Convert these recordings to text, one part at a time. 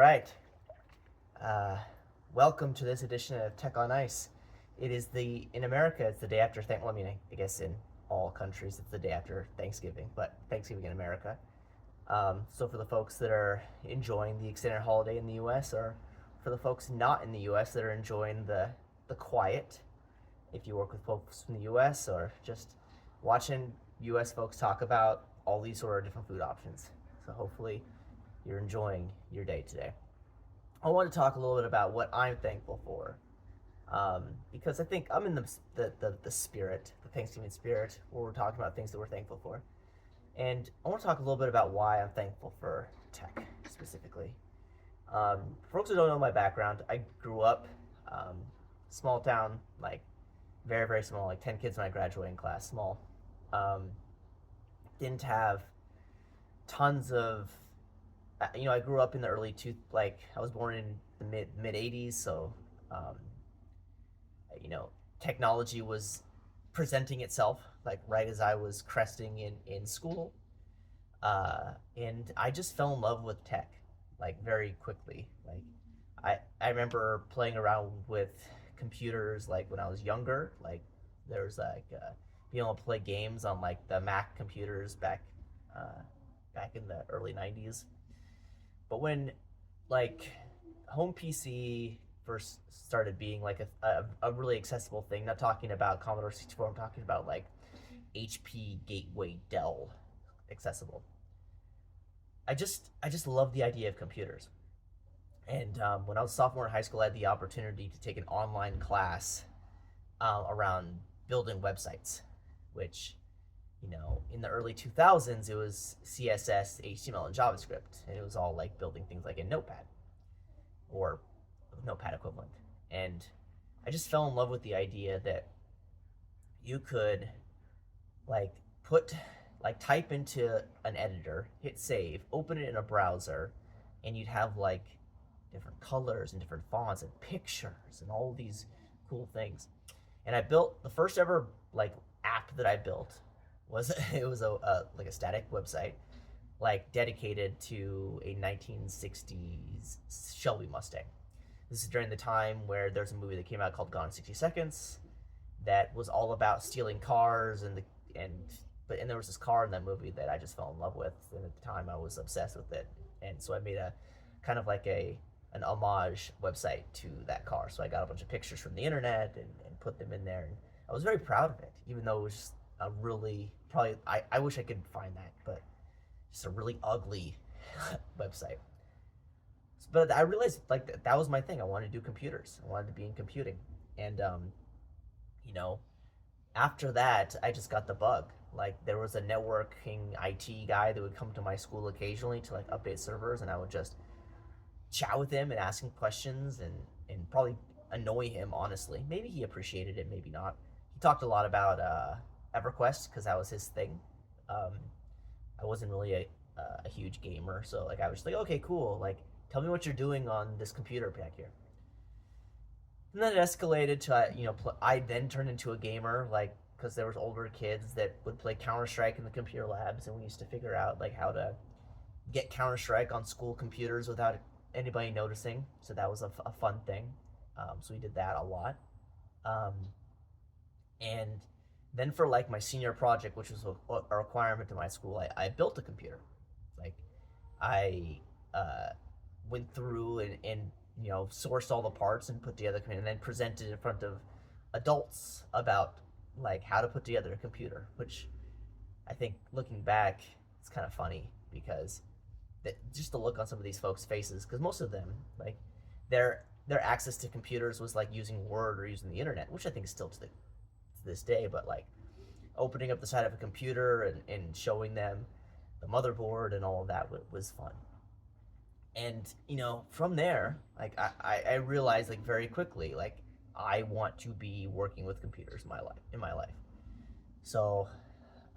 right. Uh, Welcome to this edition of Tech on Ice. In America, it's the day after well, I guess in all countries, it's the day after Thanksgiving, but Thanksgiving in America. So for the folks that are enjoying the extended holiday in the U.S., or for the folks not in the U.S. that are enjoying the quiet, if you work with folks from the U.S. or just watching U.S. folks talk about all these sort of different food options. So hopefully you're enjoying your day today. I want to talk a little bit about what I'm thankful for, because I think I'm in the spirit, the Thanksgiving spirit, where we're talking about things that we're thankful for. And I want to talk a little bit about why I'm thankful for tech specifically. For folks who don't know my background, I grew up um, small town, like very, very small, like 10 kids in my graduating class, small. Um, didn't have tons of I grew up in the I was born in the mid 80s, so um, you know, technology was presenting itself like right as I was cresting in school, and I just fell in love with tech like very quickly. I remember playing around with computers like when I was younger. Like there was being able to play games on like the Mac computers uh, back in the early 90s. But when like home PC first started being like a really accessible thing, not talking about Commodore 64, I'm talking about like HP, Gateway, Dell accessible. I just love the idea of computers. And when I was a sophomore in high school, I had the opportunity to take an online class around building websites, which in the early 2000s, it was CSS, HTML, and JavaScript, and it was all like building things like in Notepad or Notepad equivalent. And I just fell in love with the idea that you could like put type into an editor, hit save, open it in a browser, and you'd have like different colors and different fonts and pictures and all these cool things. And I built the first ever like app that I built was it was a static website like dedicated to a 1960s Shelby Mustang. This is during the time where there's a movie that came out called Gone in 60 Seconds that was all about stealing cars and there was this car in that movie that I just fell in love with, and at the time I was obsessed with it. And so I made a kind of like an homage website to that car. So I got a bunch of pictures from the internet and put them in there, and I was very proud of it, even though it was just a really probably I wish I could find that, but just a really ugly website. But I realized like that was my thing. I wanted to do computers. I wanted to be in computing, and you know, after that, I just got the bug. Like there was a networking IT guy that would come to my school occasionally to like update servers, and I would just chat with him and ask him questions and probably annoy him. Honestly, maybe he appreciated it, maybe not. He talked a lot about EverQuest because that was his thing. Um, I wasn't really a huge gamer, so like I was just like, okay, cool. Like, tell me what you're doing on this computer back here. And then it escalated to I then turned into a gamer, like because there was older kids that would play Counter Strike in the computer labs, and we used to figure out like how to get Counter Strike on school computers without anybody noticing. So that was a fun thing. So we did that a lot. Um, and then for like my senior project, which was a requirement in my school, I built a computer. Like I went through and sourced all the parts and put together and then presented in front of adults about like how to put together a computer, which I think looking back it's kind of funny because just the look on some of these folks' faces, because most of them like their access to computers was like using Word or using the internet, which I think is still to this day, but like opening up the side of a computer and showing them the motherboard and all of that was fun. And from there, like I realized like very quickly, like I want to be working with computers in my life. So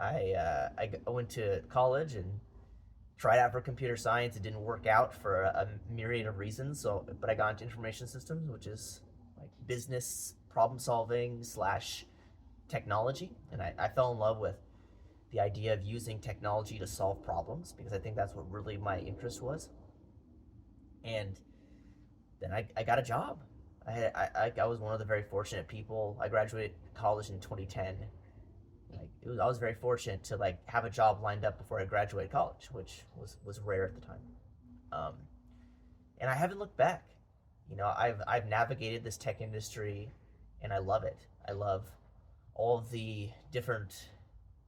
I went to college and tried out for computer science. It didn't work out for a myriad of reasons. So, but I got into information systems, which is like business problem solving slash technology, and I fell in love with the idea of using technology to solve problems because I think that's what really my interest was. And then I got a job. I was one of the very fortunate people. I graduated college in 2010. I was very fortunate to like have a job lined up before I graduated college, which was rare at the time. Um, and I haven't looked back. I've navigated this tech industry, and I love it. I love all of the different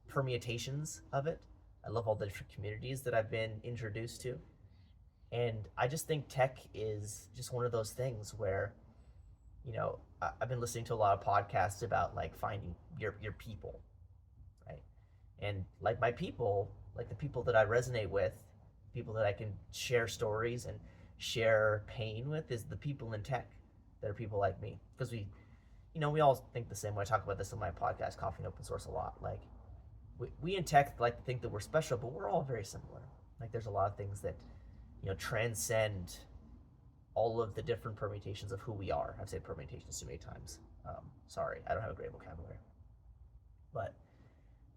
permutations of it. I love all the different communities that I've been introduced to, and I just think tech is just one of those things where I've been listening to a lot of podcasts about like finding your people, right? And like my people, like the people that I resonate with, people that I can share stories and share pain with, is the people in tech that are people like me. Because we all think the same way. I talk about this in my podcast, Coffee and Open Source, a lot. Like we in tech like to think that we're special, but we're all very similar. Like there's a lot of things that transcend all of the different permutations of who we are. I've said permutations too many times. Sorry, I don't have a great vocabulary. But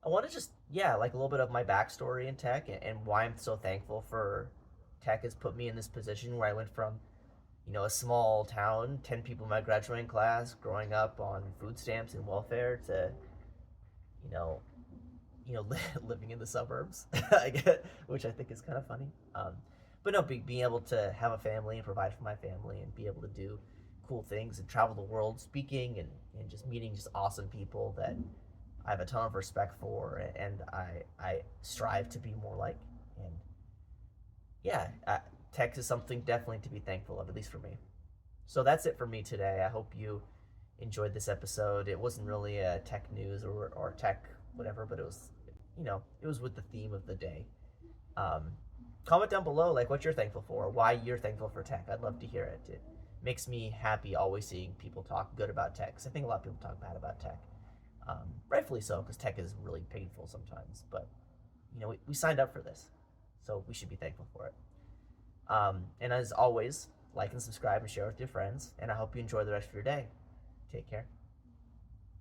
I want to just, like a little bit of my backstory in tech, and why I'm so thankful for tech has put me in this position where I went from, a small town, 10 people in my graduating class, growing up on food stamps and welfare, to, you know, living in the suburbs, which I think is kind of funny. But no, being able to have a family and provide for my family and be able to do cool things and travel the world speaking, and just meeting just awesome people that I have a ton of respect for, and I strive to be more like. And yeah, tech is something definitely to be thankful of, at least for me. So that's it for me today. I hope you enjoyed this episode. It wasn't really a tech news or tech whatever, but it was with the theme of the day. Um, Comment down below like what you're thankful for, why you're thankful for tech. I'd love to hear it. It makes me happy always seeing people talk good about tech. 'Cause I think a lot of people talk bad about tech, rightfully so, because tech is really painful sometimes. But we signed up for this, so we should be thankful for it. And as always, like and subscribe and share with your friends. And I hope you enjoy the rest of your day. Take care.